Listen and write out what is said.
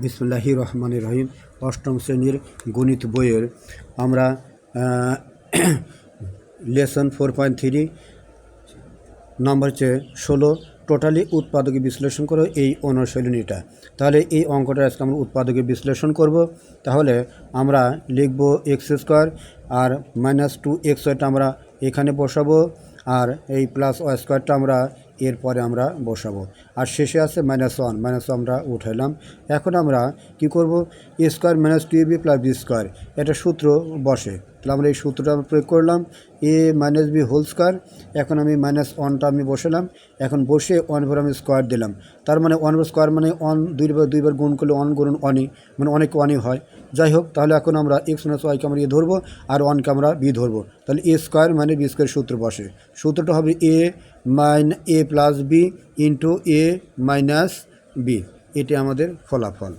বিসমিল্লাহির রহমানির রহিম। অষ্টম শ্রেণীর গণিত বইয়ের আমরা লেসন 4.3 নম্বর হচ্ছে 16 টোটালি উৎপাদকে বিশ্লেষণ করো এই অনুশীলনীটা। তাহলে এই অঙ্কটা আজকে আমরা উৎপাদকে বিশ্লেষণ করব। তাহলে আমরা লিখব x² আর -2xyটা আমরা এখানে বসাবো, আর এই +y² আমরা এরপরে আমরা বসাবো, আর শেষে আছে -1 আমরা উঠাইলাম। এখন আমরা কি করব, a² - 2ab + b², এটা সূত্র বসে। তাহলে আমরা এই সূত্রটা প্রয়োগ করলাম, a - b হোল স্কোয়ার। এখন আমি -1টা আমি বসালাম, এখন বসে 1 আমি স্কোয়ার দিলাম। তার মানে 1 স্কোয়ার মানে 1 দুইবার গুণ করলে 1 গুণ 1ই মানে অনেক 1ই হয়। যাই হোক, তাহলে এখন আমরা x - y কে আমরা এ ধরবো আর 1কে আমরা b ধরবো। তাহলে a² - b² সূত্র বসে। সূত্রটা হবে a + b * a - b। এটি আমাদের ফলাফল।